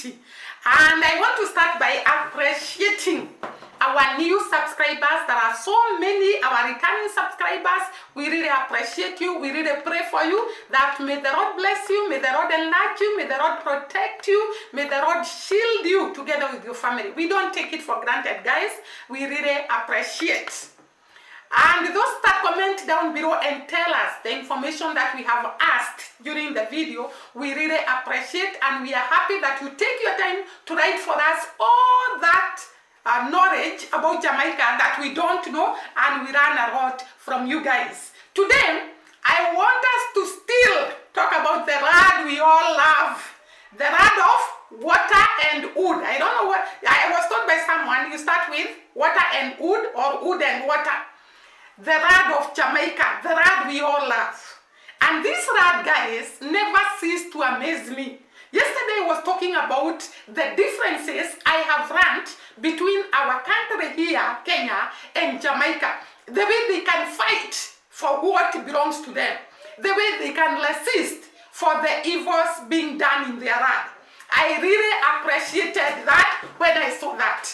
Haiti. And I want to start by appreciating our new subscribers. There are so many, our returning subscribers. We really appreciate you. We really pray for you that may the Lord bless you, may the Lord enlarge you, may the Lord protect you, may the Lord shield you together with your family. We don't take it for granted, guys. We really appreciate. And those that comment down below and tell us the information that we have asked during the video, we really appreciate, and we are happy that you take your time to write for us all that knowledge about Jamaica that we don't know, and we learn a lot from you guys. Today, I want us to still talk about the rad we all love, the rad of water and wood. I don't know what, I was told by someone, you start with water and wood or wood and water. The rad of Jamaica, the rad we all love. And this rad, guys, never ceased to amaze me. Yesterday I was talking about the differences I have learned between our country here, Kenya, and Jamaica. The way they can fight for what belongs to them. The way they can resist for the evils being done in their rad. I really appreciated that when I saw that.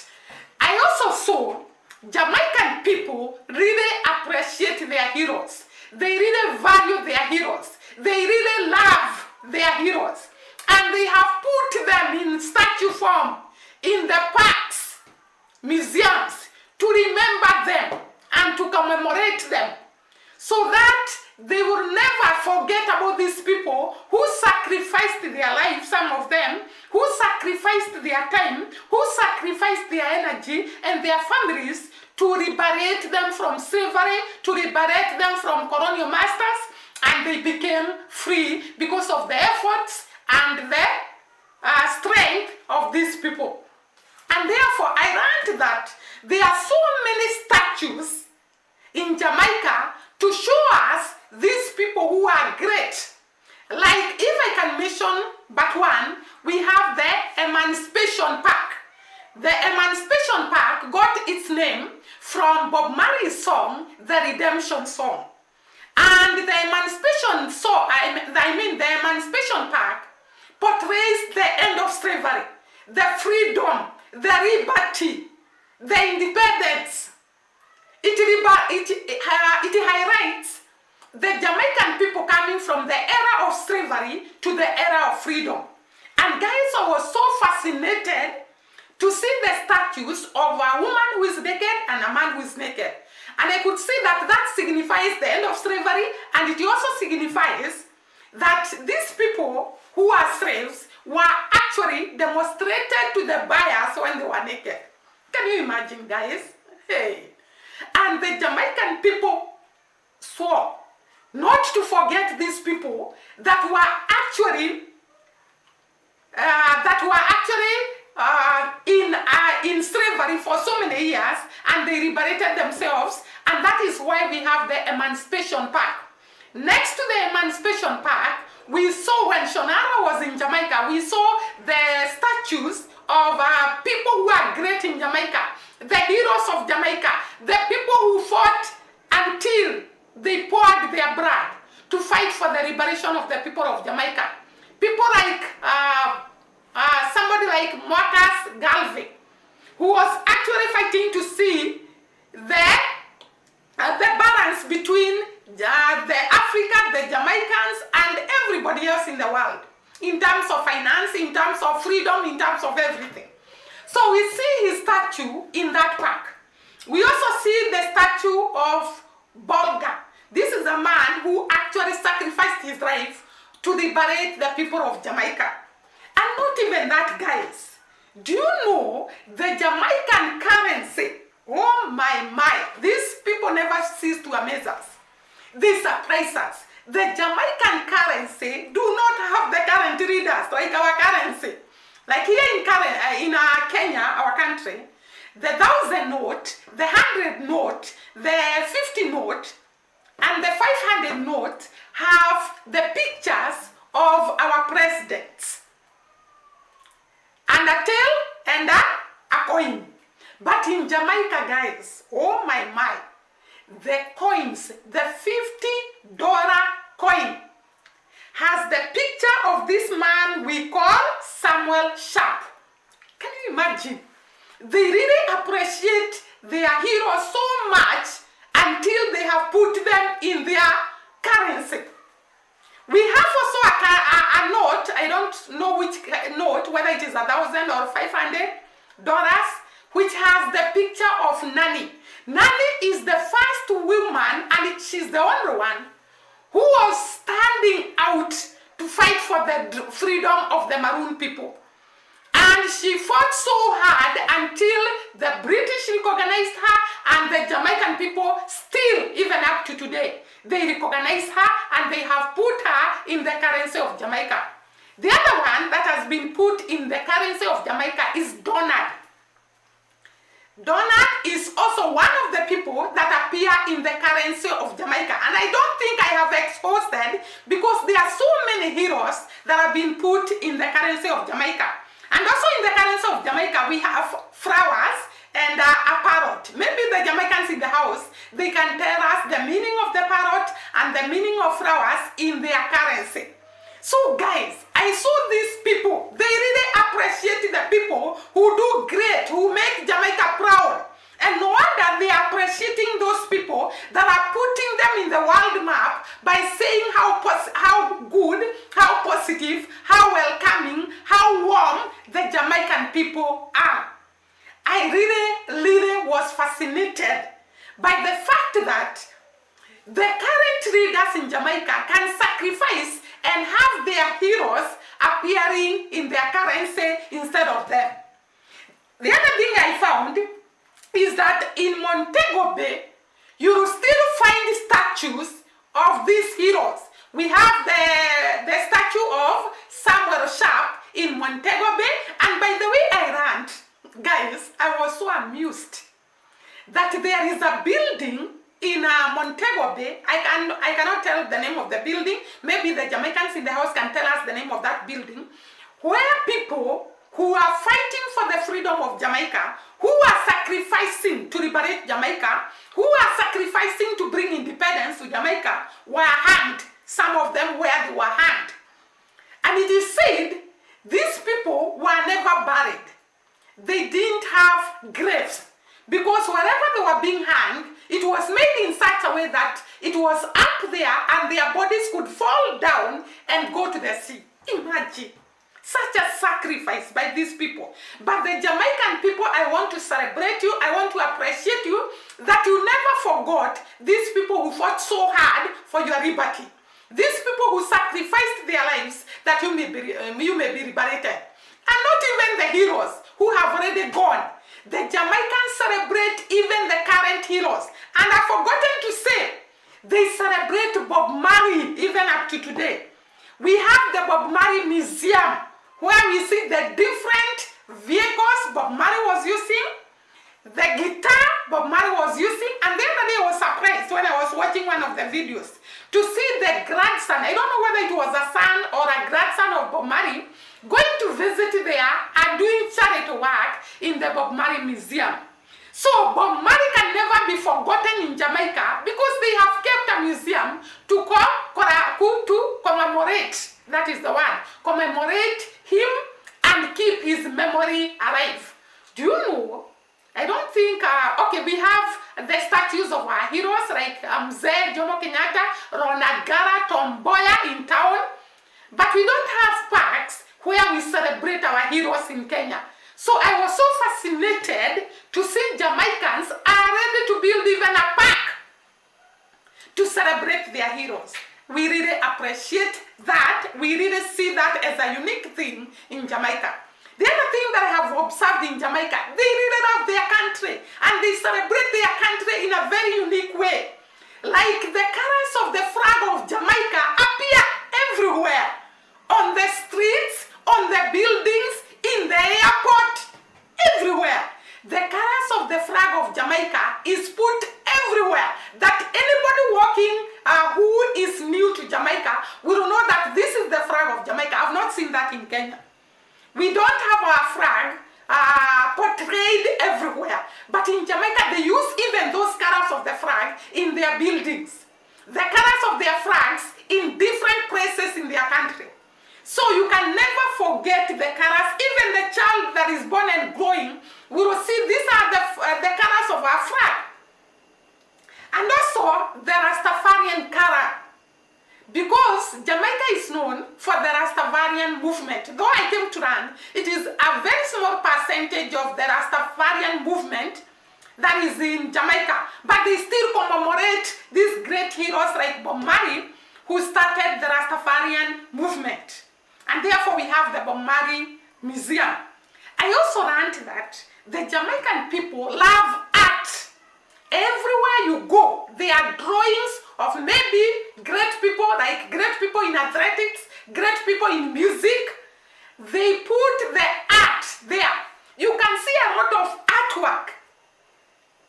I also saw Jamaican people really appreciate their heroes. They really value their heroes. They really love their heroes. And they have put them in statue form in the parks, museums, to remember them and to commemorate them, so that they will never forget about these people who sacrificed their lives, some of them, who sacrificed their time, who sacrificed their energy and their families to liberate them from slavery, to liberate them from colonial masters, and they became free because of the efforts and the strength of these people. And therefore, I learned that there are so many statues in Jamaica to show us these people who are great. Like, if I can mention but one, we have the Emancipation Park. The Emancipation Park got its name from Bob Marley's song, The Redemption Song. And the Emancipation song, the Emancipation Park portrays the end of slavery, the freedom, the liberty, the independence. It highlights the Jamaican people coming from the era of slavery to the era of freedom. And guys, I was so fascinated to see the statues of a woman who is naked and a man who is naked. And I could see that that signifies the end of slavery, and it also signifies that these people who are slaves were actually demonstrated to the buyers when they were naked. Can you imagine, guys? Hey. And the Jamaican people swore not to forget these people that were actually in slavery for so many years, and they liberated themselves, and that is why we have the Emancipation Park. Next to the Emancipation Park, we saw, when Shonara was in Jamaica, we saw the statues of people who are great in Jamaica, the heroes of Jamaica, the people who fought until they poured their blood to fight for the liberation of the people of Jamaica. People like somebody like Marcus Garvey, who was actually fighting to see the balance between the Africa, the Jamaicans, and everybody else in the world, in terms of finance, in terms of freedom, in terms of everything. So we see his statue in that park. We also see the statue of Bolga. This is a man who actually sacrificed his life to liberate the people of Jamaica. And not even that, guys. Do you know the Jamaican currency? Oh my. These people never cease to amaze us. They surprise us. The Jamaican currency do not have the current readers like our currency. Like here in Kenya, our country, the 1,000 note, the 100 note, the 50 note, and the 500 note have the pictures of our presidents, and a tail and a coin. But in Jamaica, guys, oh my, the coins, the $50 coin has the picture of this man we call Samuel Sharp. Can you imagine? They really appreciate their heroes so much until they have put them in their currency. We have also a note, I don't know which note, whether it is $1,000 or $500, which has the picture of Nanny. Nanny is the first woman, and she's the only one, who was standing out to fight for the freedom of the Maroon people. And she fought so hard until the British recognized her, and the Jamaican people still, even up to today, they recognize her and they have put her in the currency of Jamaica. The other one that has been put in the currency of Jamaica is Donald. Donald is also one of the people that appear in the currency of Jamaica. And I don't think I have exposed them because there are so many heroes that have been put in the currency of Jamaica. And also in the currency of Jamaica, we have flowers and a parrot. Maybe the Jamaicans in the house, they can tell us the meaning of the parrot and the meaning of flowers in their currency. So guys, I saw these people, they really appreciate the people who do great, who make Jamaica proud. And no wonder they are appreciating those people that are putting them in the world map by saying how good, how positive, how welcoming, how warm the Jamaican people are. I really was fascinated by the fact that the current leaders in Jamaica can sacrifice and have their heroes appearing in their currency instead of them. The other thing I found is that in Montego Bay, you will still find statues of these heroes. We have the statue of Samuel Sharp in Montego Bay, and by the way I ran, guys, I was so amused that there is a building in Montego Bay. I cannot tell the name of the building. Maybe the Jamaicans in the house can tell us the name of that building, where people who are fighting for the freedom of Jamaica, who are sacrificing to liberate Jamaica, who are sacrificing to bring independence to Jamaica, were hanged. Some of them where they were hanged. And it is said these people were never buried. They didn't have graves, because wherever they were being hanged, it was made in such a way that it was up there and their bodies could fall down and go to the sea. Imagine such a sacrifice by these people. But the Jamaican people, I want to celebrate you, I want to appreciate you, that you never forgot these people who fought so hard for your liberty. These people who sacrificed their lives that you may be liberated. And not even the heroes who have already gone. The Jamaicans celebrate even the current heroes. And I've forgotten to say, they celebrate Bob Marley even up to today. We have the Bob Marley Museum, where we see the different vehicles Bob Marley was using, the guitar Bob Marley was using, and the other day I was surprised when I was watching one of the videos to see the grandson, I don't know whether it was a son or a grandson of Bob Marley, going to visit there and doing charity work in the Bob Marley Museum. So Bob Marley can never be forgotten in Jamaica because they have kept a museum to commemorate, that is the word, commemorate him and keep his memory alive. Do you know? I don't think, okay, we have the statues of our heroes like Mzee Jomo Kenyatta, Ronagara, Tomboya in town, but we don't have parks where we celebrate our heroes in Kenya. So I was so fascinated to see Jamaicans are ready to build even a park to celebrate their heroes. We really appreciate that. We really see that as a unique thing in Jamaica. The other thing that I have observed in Jamaica, they really love their country and they celebrate their country in a very unique way. Like the colors of the flag of Jamaica appear everywhere. On the streets, on the buildings, in the airport, everywhere. The colors of the flag of Jamaica is put everywhere, that anybody walking who is new to Jamaica will know that this is the flag of Jamaica. I've not seen that in Kenya. We don't have our flag portrayed everywhere, but in Jamaica they use even those colors of the flag in their buildings. The colors of their flags in different places in their country. So you can never forget the colors. Even the child that is born and growing will see these are the colors of our flag. And also the Rastafarian color. Because Jamaica is known for the Rastafarian movement. Though I came to learn, it is a very small percentage of the Rastafarian movement that is in Jamaica. But they still commemorate these great heroes like Bob Marley, who started the Rastafarian movement. And therefore we have the Bob Marley Museum. I also learned that the Jamaican people love art. Everywhere you go, there are drawings of maybe great people, like great people in athletics, great people in music. They put the art there. You can see a lot of artwork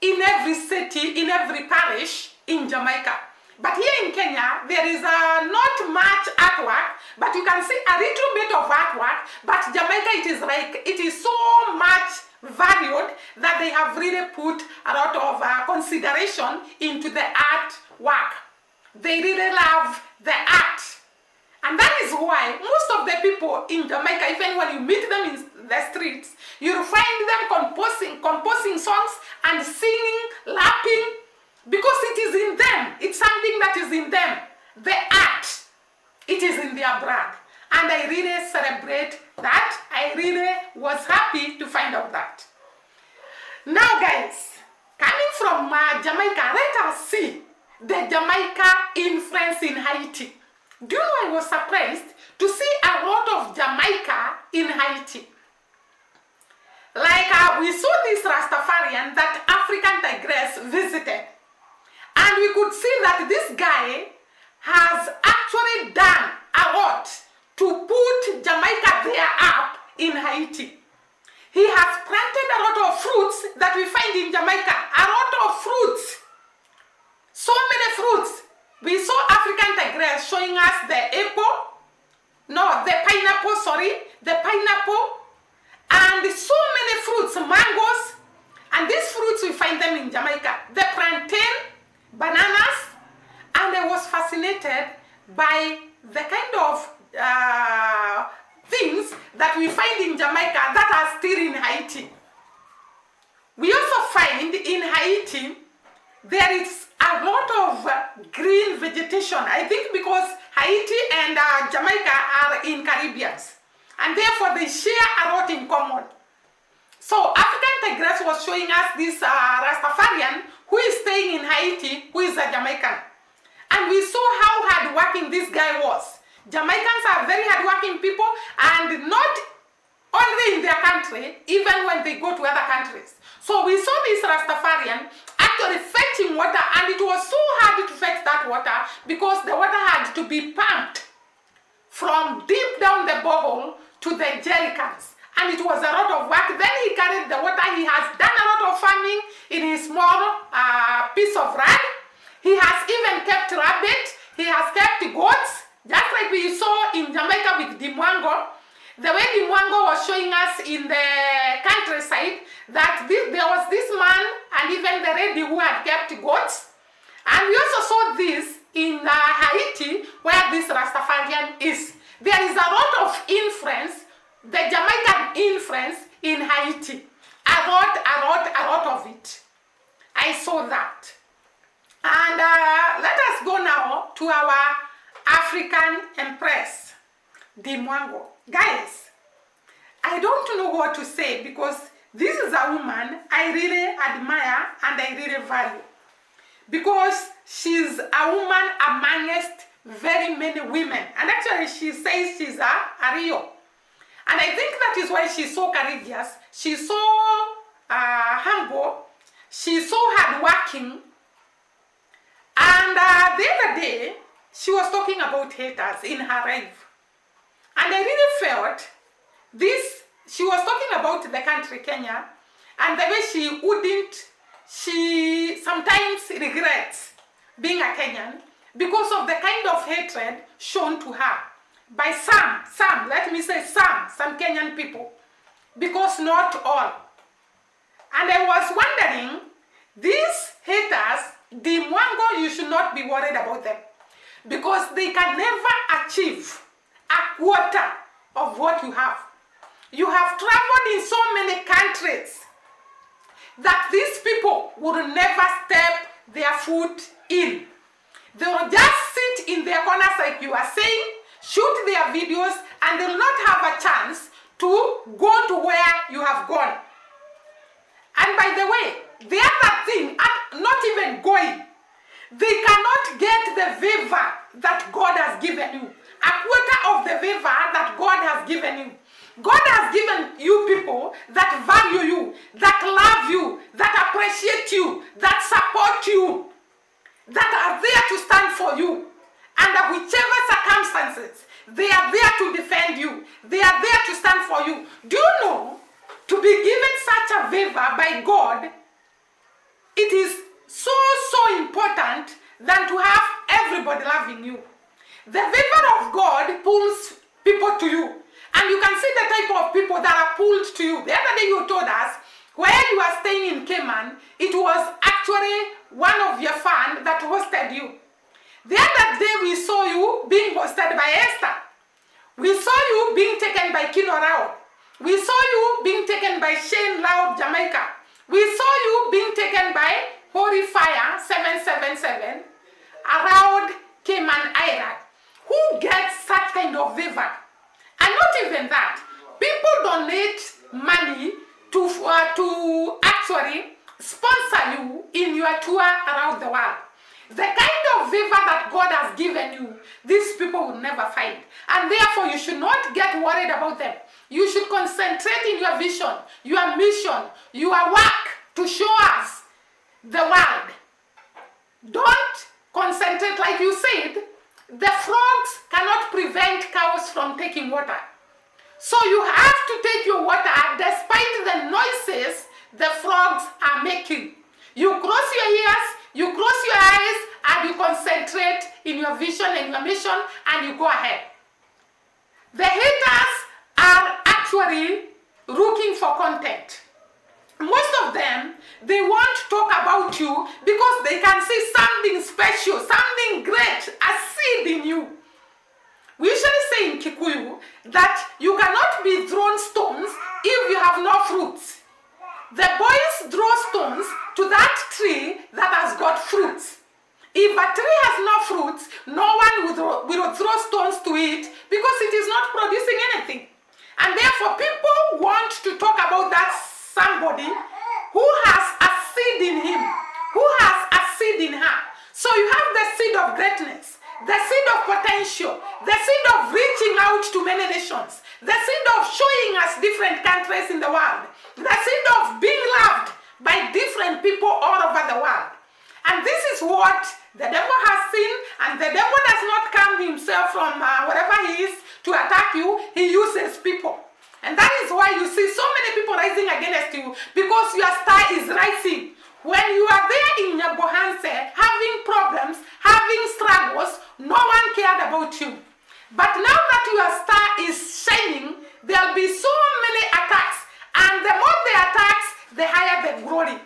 in every city, in every parish in Jamaica. But here in Kenya, there is not much artwork, but you can see a little bit of artwork. But Jamaica, it is so much valued that they have really put a lot of consideration into the artwork. They really love the art. And that is why most of the people in Jamaica, even when you meet them in the streets, you'll find them composing songs and singing, laughing, because it is in them. It's something that is in them. The art, it is in their blood. And I really celebrate that. I really was happy to find out that. Now guys, coming from Jamaica, let us see the Jamaica influence in Haiti. Do you know I was surprised to see a lot of Jamaica in Haiti? Like we saw this Rastafarian that African Tigress visited. And we could see that this guy has actually done a lot to put Jamaica there up in Haiti. He has planted a lot of fruits that we find in Jamaica. A lot of fruits. So many fruits. We saw African Tigress showing us the pineapple, the pineapple. And so many fruits, mangoes. And these fruits, we find them in Jamaica. The plantain, bananas. And I was fascinated by the kind of things that we find in Jamaica that are still in Haiti. We also find in Haiti there is a lot of green vegetation. I think because Haiti and Jamaica are in Caribbean, and therefore they share a lot in common. So African Tigress was showing us this Rastafarian who is staying in Haiti, who is a Jamaican. And we saw how hardworking this guy was. Jamaicans are very hardworking people, and not only in their country, even when they go to other countries. So we saw this Rastafarian actually fetching water, and it was so hard to fetch that water because the water had to be pumped from deep down the borehole to the jerry cans. And it was a lot of work. Then he carried the water. He has done a lot of farming in his small piece of land. He has even kept rabbit. He has kept goats, just like we saw in Jamaica with Dee Mwango. The way Dee Mwango was showing us in the countryside that there was this man and even the lady who had kept goats. And we also saw this in Haiti, where this Rastafarian is. There is a lot of influence, the Jamaican influence in Haiti. A lot of it. I saw that. And let us go now to our African Empress, Dee Mwango. Guys, I don't know what to say because this is a woman I really admire and I really value. Because she's a woman amongst very many women. And actually she says she's a Rio. And I think that is why she's so courageous. She's so humble. She's so hardworking. And the other day, she was talking about haters in her life. And I really felt this, she was talking about the country Kenya, and the way she sometimes regrets being a Kenyan because of the kind of hatred shown to her by some, let me say some Kenyan people, because not all. And I was wondering, these haters, Dee Mwango, you should not be worried about them. because they can never achieve a quarter of what you have. You have traveled in so many countries that these people will never step their foot in. They will just sit in their corners like you are saying, shoot their videos, and they will not have a chance to go to where you have gone. And by the way, the other thing, not even going, they cannot get the favor that God has given you. A quarter of the favor that God has given you. God has given you people that value you, that love you, that appreciate you, that support you, that are there to stand for you. Under whichever circumstances, they are there to defend you. They are there to stand for you. Do you know, to be given such a favor by God, it is so important than to have everybody loving you. The favor of God pulls people to you. And you can see the type of people that are pulled to you. The other day you told us, where you are staying in Cayman, it was actually one of your fans that hosted you. The other day we saw you being hosted by Esther. We saw you being taken by Kino Rao. We saw you being taken by Shane Loud, Jamaica. We saw you being taken by Holy Fire 777 around Cayman Island. Who gets such kind of favor? And not even that, people donate money to actually sponsor you in your tour around the world. The kind of favor that God has given you, these people will never find. And therefore, you should not get worried about them. You should concentrate in your vision, your mission, your work to show us the world. Don't concentrate, like you said, the frogs cannot prevent cows from taking water. So you have to take your water despite the noises the frogs are making. You cross your ears, you cross your eyes, and you concentrate in your vision and your mission, and you go ahead. The haters are actually looking for content. Most of them, they want to talk about you because they can see something special, something great, a seed in you. We usually say in Kikuyu that you cannot be thrown stones if you have no fruits. The boys throw stones to that tree that has got fruits. If a tree has no fruits, no one will throw stones to it because it is not producing anything. And therefore, people want to talk about that somebody who has a seed in him, who has a seed in her. So you have the seed of greatness, the seed of potential, the seed of reaching out to many nations, the seed of showing us different countries in the world, the seed of being loved by different people all over the world. And this is what the devil has seen, and the devil does not come himself from wherever he is to attack you. He uses people. And that is why you see so many people rising against you, because your star is rising. When you are there in Nyabohanse, having problems, having struggles, no one cared about you. But now that your star is shining, there will be so many attacks. And the more the attacks, the higher the glory.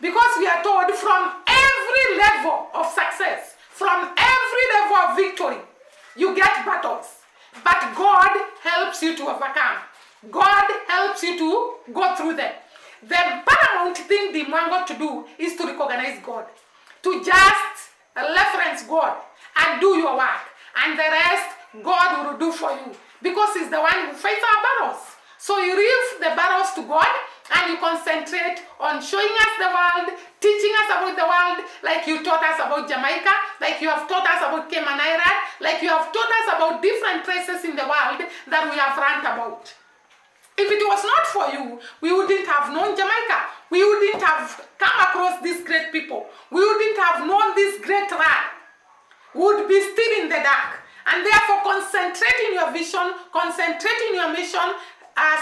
Because we are told from every level of success, from every level of victory, you get battles. But God helps you to overcome. God helps you to go through them. The paramount thing Dee Mwango to do is to recognize God. To just reference God and do your work. And the rest, God will do for you. Because He's the one who fights our battles. So you leave the battles to God, and you concentrate on showing us the world, teaching us about the world, like you taught us about Jamaica, like you have taught us about Cayman Island, like you have taught us about different places in the world that we have rant about. If it was not for you, we wouldn't have known Jamaica. We wouldn't have come across these great people. We wouldn't have known this great land. We would be still in the dark. And therefore, concentrate in your vision, concentrate in your mission,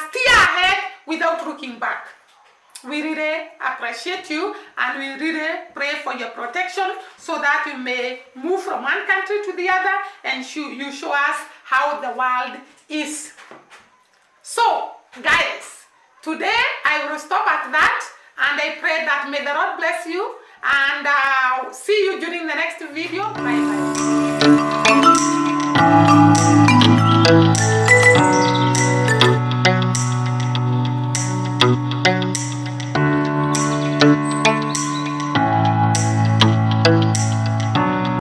steer ahead without looking back. We really appreciate you, and we really pray for your protection so that you may move from one country to the other, and you show us how the world is. So, guys, today I will stop at that, and I pray that may the Lord bless you and see you during the next video. Bye bye.